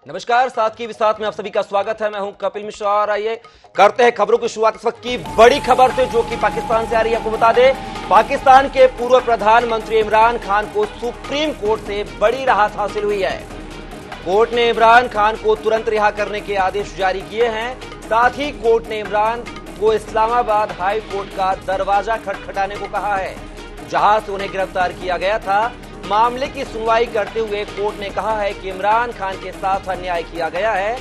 नमस्कार, साथ की विसात में आप सभी का स्वागत है। मैं हूं कपिल मिश्रा और आइए करते हैं खबरों की शुरुआत इस वक्त की बड़ी खबर से, जो कि पाकिस्तान से आ रही है। आपको बता दें, पाकिस्तान के पूर्व प्रधानमंत्री इमरान खान को सुप्रीम कोर्ट से बड़ी राहत हासिल हुई है। कोर्ट ने इमरान खान को तुरंत रिहा करने के आदेश जारी किए हैं। साथ ही कोर्ट ने इमरान को इस्लामाबाद हाई कोर्ट का दरवाजा खटखटाने को कहा है, जहां से उन्हें गिरफ्तार किया गया था। मामले की सुनवाई करते हुए कोर्ट ने कहा है कि इमरान खान के साथ अन्याय किया गया है।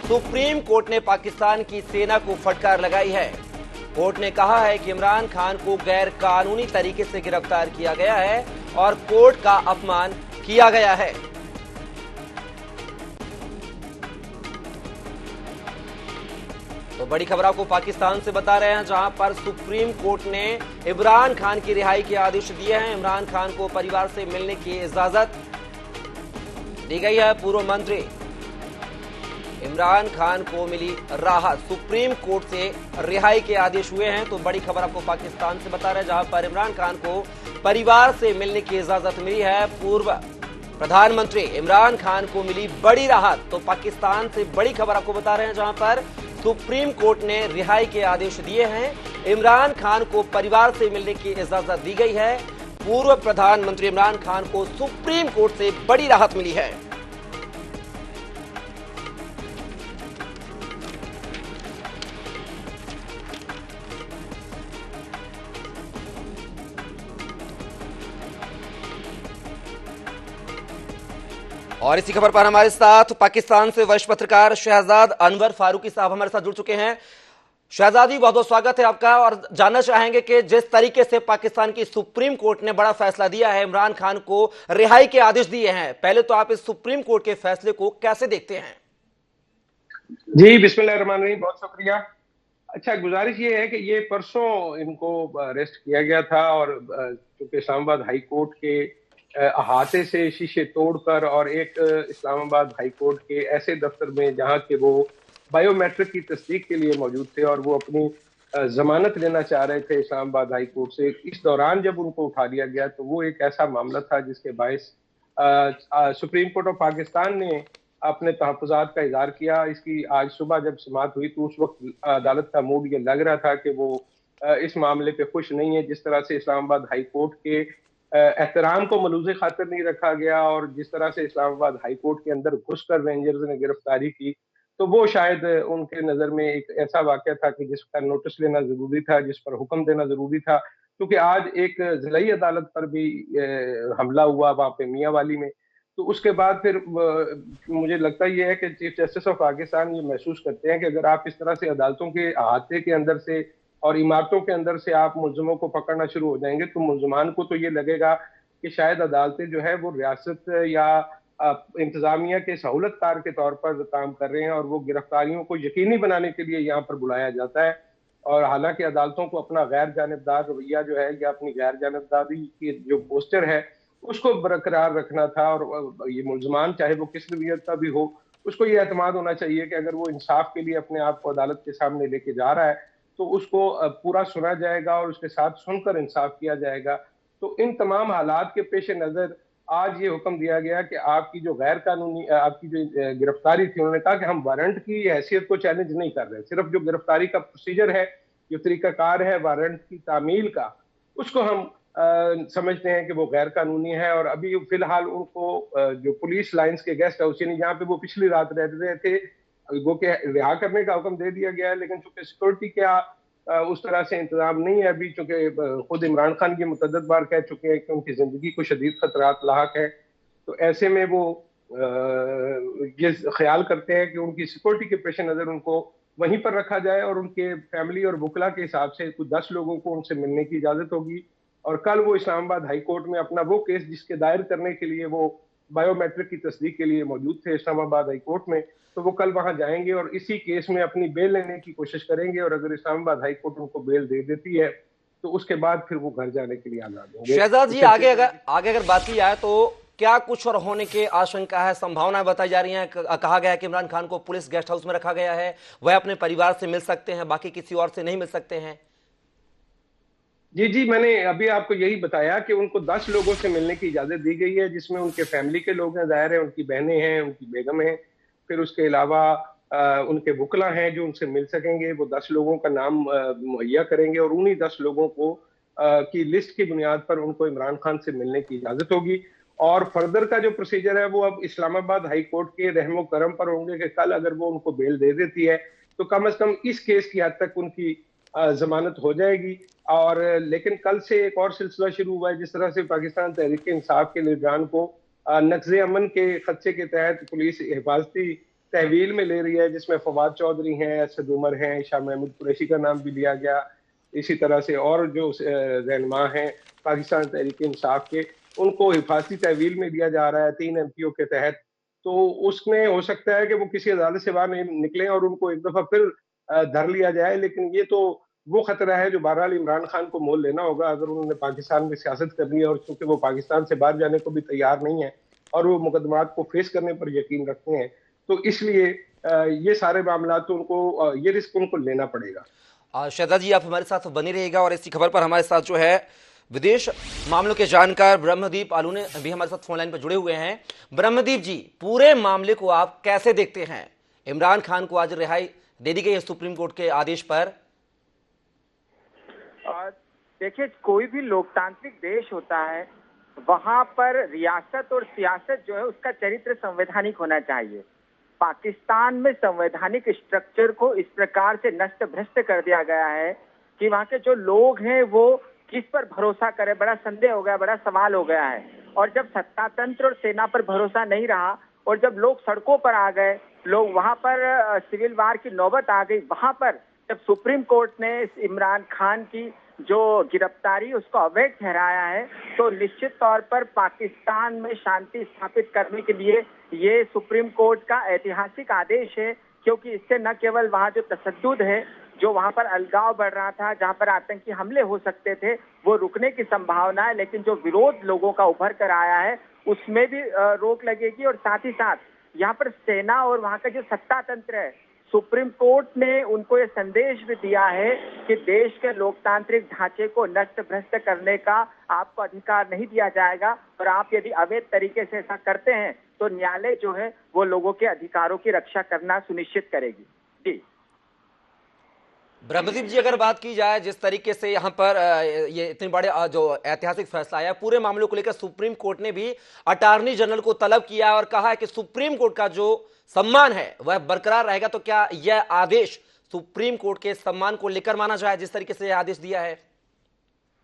सुप्रीम कोर्ट ने पाकिस्तान की सेना को फटकार लगाई है। कोर्ट ने कहा है कि इमरान खान को गैर कानूनी तरीके से गिरफ्तार किया गया है और कोर्ट का अपमान किया गया है। तो बड़ी खबर आपको पाकिस्तान से बता रहे हैं, जहां पर सुप्रीम कोर्ट ने इमरान खान की रिहाई के आदेश दिए हैं। इमरान खान को परिवार से मिलने की इजाजत दी गई है। पूर्व मंत्री इमरान खान को मिली राहत, सुप्रीम कोर्ट से रिहाई के आदेश हुए हैं। तो बड़ी खबर आपको पाकिस्तान से बता रहे हैं, जहां पर इमरान खान को परिवार से मिलने की इजाजत मिली है। पूर्व प्रधानमंत्री इमरान खान को मिली बड़ी राहत। तो पाकिस्तान से बड़ी खबर आपको बता रहे हैं, जहां पर सुप्रीम कोर्ट ने रिहाई के आदेश दिए हैं। इमरान खान को परिवार से मिलने की इजाजत दी गई है। पूर्व प्रधानमंत्री इमरान खान को सुप्रीम कोर्ट से बड़ी राहत मिली है। और इसी खबर पर हमारे साथ पाकिस्तान से वरिष्ठ पत्रकार शहजाद अनवर फारूकी साहब हमारे साथ जुड़ चुके हैं। शहजाद जी, बहुत बहुत स्वागत है आपका। और जानना चाहेंगे कि जिस तरीके से पाकिस्तान की सुप्रीम कोर्ट ने बड़ा फैसला दिया है, इमरान खान को रिहाई के आदेश दिए हैं, पहले तो आप इस सुप्रीम कोर्ट के फैसले को कैसे देखते हैं? जी, बिस्मिल्लाहिर्रहमानिर्रहीम, बहुत शुक्रिया। अच्छा, गुजारिश ये है कि ये परसों इनको अरेस्ट किया गया था और चूंकि इस्लामाबाद हाई कोर्ट के अहाते से शीशे तोड़कर और एक इस्लामाबाद हाई कोर्ट के ऐसे दफ्तर में जहां के वो बायोमेट्रिक की तस्दीक के लिए मौजूद थे और वो अपनी जमानत लेना चाह रहे थे इस्लामाबाद हाई कोर्ट से, इस दौरान जब उनको उठा लिया गया तो वो एक ऐसा मामला था जिसके बायस सुप्रीम कोर्ट ऑफ पाकिस्तान ने अपने तहफ़्फ़ुज़ात का इज़हार किया। इसकी आज सुबह जब समाअत हुई तो उस वक्त अदालत का मूड ये लग रहा था कि वो इस मामले पे खुश नहीं है। जिस तरह से इस्लामाबाद हाई कोर्ट के एहतराम को मलूज़े खातिर नहीं रखा गया और जिस तरह से इस्लामाबाद हाई कोर्ट के अंदर घुसकर रेंजर्स ने गिरफ्तारी की, तो वो शायद उनके नज़र में एक ऐसा वाक़या था कि जिसका नोटिस लेना ज़रूरी था, जिस पर हुक्म देना ज़रूरी था। क्योंकि आज एक ज़िलई अदालत पर भी हमला हुआ वहाँ पे मियांवाली में। तो उसके बाद फिर मुझे लगता ये है कि चीफ जस्टिस ऑफ पाकिस्तान ये महसूस करते हैं कि अगर आप इस तरह से अदालतों के अहाते के अंदर से और इमारतों के अंदर से आप मुल्ज़िमों को पकड़ना शुरू हो जाएंगे तो मुल्ज़िमान को तो ये लगेगा कि शायद अदालतें जो है वो रियासत या इंतजामिया के सहूलतकार के तौर पर काम कर रहे हैं और वो गिरफ्तारियों को यकीनी बनाने के लिए यहाँ पर बुलाया जाता है। और हालांकि अदालतों को अपना गैर जानिबदार रवैया जो है या अपनी गैर जानिबदारी की जो पोस्टर है उसको बरकरार रखना था। और ये मुल्ज़मान चाहे वो किस नवीयत का भी हो, उसको ये एतमाद होना चाहिए कि अगर वो इंसाफ के लिए अपने आप को अदालत के सामने लेके जा रहा है तो उसको पूरा सुना जाएगा और उसके साथ सुनकर इंसाफ किया जाएगा। तो इन तमाम हालात के पेश नज़र आज ये हुक्म दिया गया कि आपकी जो गैर कानूनी आपकी जो गिरफ्तारी थी, उन्होंने कहा कि हम वारंट की हैसियत को चैलेंज नहीं कर रहे, सिर्फ जो गिरफ्तारी का प्रोसीजर है, जो तरीकाकार है वारंट की तामील का, उसको हम समझते हैं कि वो गैर कानूनी है। और अभी फिलहाल उनको जो पुलिस लाइंस के गेस्ट हाउस यानी जहाँ पे वो पिछली रात रह रहे थे, वो के रिहा करने का हुक्म दे दिया गया है। लेकिन चूंकि सिक्योरिटी का उस तरह से इंतजाम नहीं है अभी, चूंकि खुद इमरान खान की मुतअद्दिद बार कह चुके हैं कि उनकी जिंदगी को शदीद खतरात लाहक है, तो ऐसे में वो ये ख्याल करते हैं कि उनकी सिक्योरिटी के पेश नज़र उनको वहीं पर रखा जाए और उनके फैमिली और वकला के हिसाब से कुछ 10 लोगों को उनसे मिलने की इजाज़त होगी। और कल वो इस्लामाबाद हाई कोर्ट में अपना वो केस जिसके दायर करने के लिए वो बायोमेट्रिक की तस्दीक के लिए मौजूद थे इस्लामाबाद हाई कोर्ट में, तो वो कल वहां जाएंगे और इसी केस में अपनी बेल लेने की कोशिश करेंगे। और अगर इस्लामाबाद हाई कोर्ट उनको बेल दे देती है तो उसके बाद फिर वो घर जाने के लिए आज़ाद होंगे। शहजाद जी, आगे अगर बात की जाए तो क्या कुछ और होने की आशंका है, संभावनाएं बताई जा रही हैं? कहा गया है कि इमरान खान को पुलिस गेस्ट हाउस में रखा गया है, वह अपने परिवार से मिल सकते हैं, बाकी किसी और से नहीं मिल सकते हैं। जी, मैंने अभी आपको यही बताया कि उनको 10 लोगों से मिलने की इजाजत दी गई है, जिसमें उनके फैमिली के लोग हैं, जाहिर है उनकी बहनें हैं, उनकी बेगम है फिर उसके अलावा उनके वकला हैं जो उनसे मिल सकेंगे, वो 10 लोगों का नाम मुहैया करेंगे और उन्हीं 10 लोगों को की लिस्ट की बुनियाद पर उनको इमरान खान से मिलने की इजाजत होगी। और फर्दर का जो प्रोसीजर है वो अब इस्लामाबाद हाई कोर्ट के रहमो करम पर होंगे कि कल अगर वो उनको बेल दे देती है तो कम से कम इस केस की हद तक उनकी जमानत हो जाएगी। और लेकिन कल से एक और सिलसिला शुरू हुआ है, जिस तरह से पाकिस्तान तहरीक इंसाफ के लीडरान को नक्ज़े अमन के खदशे के तहत पुलिस हिफाजती तहवील में ले रही है, जिसमें फवाद चौधरी हैं, असद उमर हैं, शाह महमूद कुरैशी का नाम भी लिया गया, इसी तरह से और जो रहनुमा हैं पाकिस्तान तहरीक इंसाफ के, उनको हिफाजती तहवील में दिया जा रहा है 3 MPO के तहत। तो उसमें हो सकता है कि वो किसी अदालत से बाहर नहीं निकले और उनको एक दफा फिर धर लिया जाए। लेकिन ये तो वो खतरा है जो बहरहाल इमरान खान को मोल लेना होगा अगर उन्होंने पाकिस्तान में सियासत करनी है, और चूंकि वो पाकिस्तान से बाहर जाने को भी तैयार नहीं है और वो मुकदमात को फेस करने पर यकीन रखते हैं, तो इसलिए ये सारे मामला तो उनको ये रिस्क उनको लेना पड़ेगा। शहजाद जी, आप हमारे साथ बने रहिएगा और इसी खबर पर हमारे साथ जो है विदेश मामलों के जानकार ब्रह्मदीप आलू ने भी हमारे साथ फोन लाइन पर जुड़े हुए हैं। ब्रह्मदीप जी, पूरे मामले को आप कैसे देखते हैं? इमरान खान को आज रिहाई दे दी गई है सुप्रीम कोर्ट के आदेश पर। देखिए, कोई भी लोकतांत्रिक देश होता है वहां पर रियासत और सियासत जो है उसका चरित्र संवैधानिक होना चाहिए। पाकिस्तान में संवैधानिक स्ट्रक्चर को इस प्रकार से नष्ट भ्रष्ट कर दिया गया है कि वहां के जो लोग हैं वो किस पर भरोसा करें, बड़ा संदेह हो गया, बड़ा सवाल हो गया है। और जब सत्ता तंत्र और सेना पर भरोसा नहीं रहा और जब लोग सड़कों पर आ गए, लोग वहां पर सिविल वार की नौबत आ गई, वहां पर जब सुप्रीम कोर्ट ने इमरान खान की जो गिरफ्तारी उसको अवैध ठहराया है, तो निश्चित तौर पर पाकिस्तान में शांति स्थापित करने के लिए ये सुप्रीम कोर्ट का ऐतिहासिक आदेश है। क्योंकि इससे न केवल वहां जो तशद्दुद है, जो वहां पर अलगाव बढ़ रहा था, जहां पर आतंकी हमले हो सकते थे, वो रुकने की संभावना है, लेकिन जो विरोध लोगों का उभर कर आया है उसमें भी रोक लगेगी। और साथ ही साथ यहाँ पर सेना और वहां का जो सत्ता तंत्र है, सुप्रीम कोर्ट ने उनको ये संदेश भी दिया है कि देश के लोकतांत्रिक ढांचे को नष्ट भ्रष्ट करने का आपको अधिकार नहीं दिया जाएगा, और आप यदि अवैध तरीके से ऐसा करते हैं तो न्यायालय जो है वो लोगों के अधिकारों की रक्षा करना सुनिश्चित करेगी। जी ब्रह्मदीप जी, अगर बात की जाए जिस तरीके से यहाँ पर ये इतने बड़े जो ऐतिहासिक फैसला आया पूरे मामले को लेकर, सुप्रीम कोर्ट ने भी अटॉर्नी जनरल को तलब किया और कहा है कि सुप्रीम कोर्ट का जो सम्मान है वह बरकरार रहेगा। तो क्या यह आदेश सुप्रीम कोर्ट के सम्मान को लेकर माना जाए जिस तरीके से यह आदेश दिया है?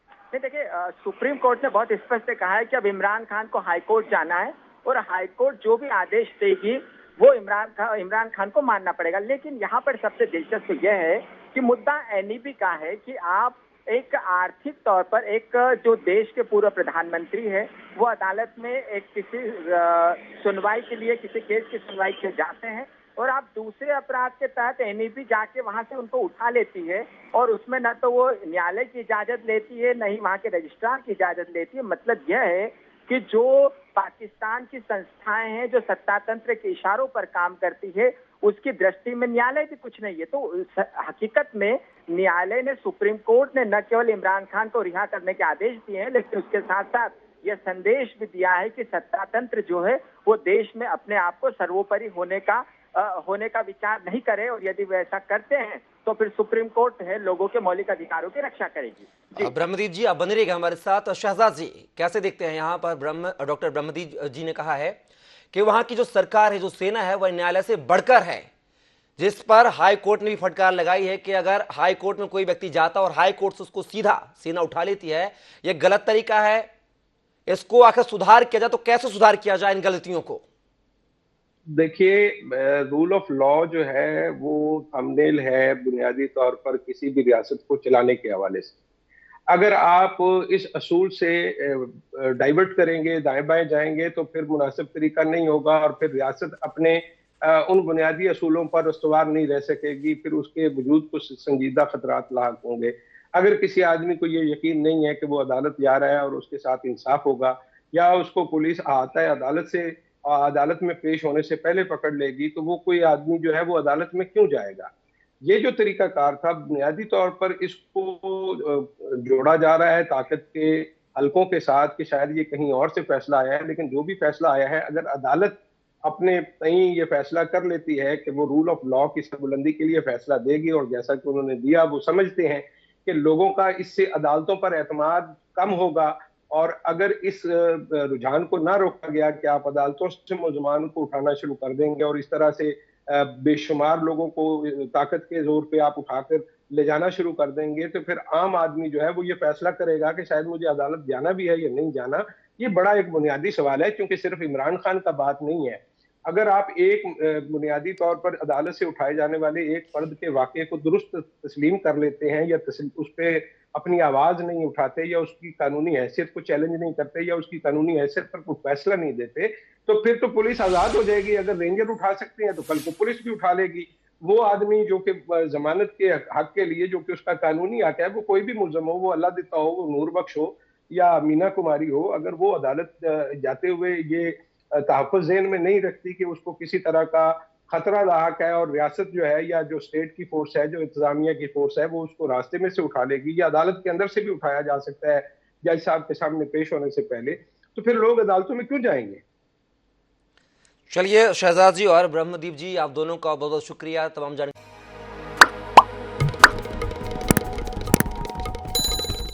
नहीं, देखिए, सुप्रीम कोर्ट ने बहुत स्पष्ट कहा है कि अब इमरान खान को हाई कोर्ट जाना है और हाई कोर्ट जो भी आदेश देगी वो इमरान खान को मानना पड़ेगा। लेकिन यहाँ पर सबसे दिलचस्प यह है कि मुद्दा NEP का है कि आप एक आर्थिक तौर पर एक जो देश के पूर्व प्रधानमंत्री है वो अदालत में एक किसी सुनवाई के लिए, किसी केस की सुनवाई के जाते हैं और आप दूसरे अपराध के तहत NEP जाके वहां से उनको उठा लेती है, और उसमें न तो वो न्यायालय की इजाजत लेती है, न ही वहां के रजिस्ट्रार की इजाजत लेती है। मतलब यह है कि जो पाकिस्तान की संस्थाएं हैं जो सत्ता तंत्र के इशारों पर काम करती है, उसकी दृष्टि में न्यायालय भी कुछ नहीं है। तो हकीकत में न्यायालय ने, सुप्रीम कोर्ट ने न केवल इमरान खान को रिहा करने के आदेश दिए हैं, लेकिन उसके साथ साथ यह संदेश भी दिया है कि सत्ता तंत्र जो है वो देश में अपने आप को सर्वोपरि होने का विचार नहीं करे, और यदि वे ऐसा करते हैं तो फिर सुप्रीम कोर्ट है लोगों के मौलिक अधिकारों की रक्षा करेगी। ब्रह्मदीप जी, आप बने रहिएगा हमारे साथ। शहजाद जी, कैसे देखते हैं? यहाँ पर डॉक्टर ब्रह्मदीप जी ने कहा है कि वहां की जो सरकार है, जो सेना है, वह न्यायालय से बढ़कर है, जिस पर हाई कोर्ट ने भी फटकार लगाई है कि अगर हाई कोर्ट में कोई व्यक्ति जाता और हाई कोर्ट से उसको सीधा सेना उठा लेती है, यह गलत तरीका है। इसको आखिर सुधार किया जाए तो कैसे सुधार किया जाए इन गलतियों को? देखिए, रूल ऑफ लॉ जो है वो थंबनेल है बुनियादी तौर पर किसी भी रियासत को चलाने के हवाले से। अगर आप इस असूल से डाइवर्ट करेंगे, दाएं बाएं जाएंगे, तो फिर मुनासिब तरीका नहीं होगा और फिर रियासत अपने उन बुनियादी असूलों पर उस्तवार नहीं रह सकेगी, फिर उसके वजूद को संजीदा खतरात लाक होंगे। अगर किसी आदमी को ये यकीन नहीं है कि वो अदालत जा रहा है और उसके साथ इंसाफ होगा, या उसको पुलिस आता है अदालत में पेश होने से पहले पकड़ लेगी, तो वो कोई आदमी जो है वो अदालत में क्यों जाएगा? ये जो तरीकाकार था, बुनियादी तौर पर इसको जोड़ा जा रहा है ताकत के हलकों के साथ कि शायद ये कहीं और से फैसला आया है, लेकिन जो भी फैसला आया है, अगर अदालत अपने तई ये फैसला कर लेती है कि वो रूल ऑफ लॉ की सरबुलंदी के लिए फैसला देगी, और जैसा कि उन्होंने दिया, वो समझते हैं कि लोगों का इससे अदालतों पर एतमाद कम होगा। और अगर इस रुझान को ना रोका गया कि आप अदालतों से मुलजमान को उठाना शुरू कर देंगे और इस तरह से बेशुमार लोगों को ताकत के जोर पे आप उठाकर ले जाना शुरू कर देंगे, तो फिर आम आदमी जो है वो ये फैसला करेगा कि शायद मुझे अदालत जाना भी है या नहीं जाना। ये बड़ा एक बुनियादी सवाल है, क्योंकि सिर्फ इमरान खान का बात नहीं है। अगर आप एक बुनियादी तौर पर अदालत से उठाए जाने वाले एक फर्द के वाक़े को दुरुस्त तस्लीम कर लेते हैं, या उस पर अपनी आवाज नहीं उठाते, या उसकी कानूनी हैसियत को चैलेंज नहीं करते, या उसकी कानूनी हैसियत पर कोई फैसला नहीं देते, तो फिर तो पुलिस आजाद हो जाएगी। अगर रेंजर उठा सकते हैं तो कल को पुलिस भी उठा लेगी। वो आदमी जो कि जमानत के हक के लिए, जो कि उसका कानूनी हक है, वो कोई भी मुलजम हो, वो अल्लाह दिता हो, वो नूर बख्श हो या मीना कुमारी हो, अगर वो अदालत जाते हुए ये तहफ़्फ़ुज़ ज़हन में नहीं रखती कि उसको किसी तरह का खतरा लाक है, और रियासत जो है या जो स्टेट की फोर्स है, जो इंतजामिया की फोर्स है, वो उसको रास्ते में से उठा लेगी, या अदालत के अंदर से भी उठाया जा सकता है जज साहब के सामने पेश होने से पहले, तो फिर लोग अदालतों में क्यों जाएंगे? चलिए शहजाद जी और ब्रह्मदीप जी, आप दोनों का बहुत बहुत शुक्रिया तमाम जानकारी।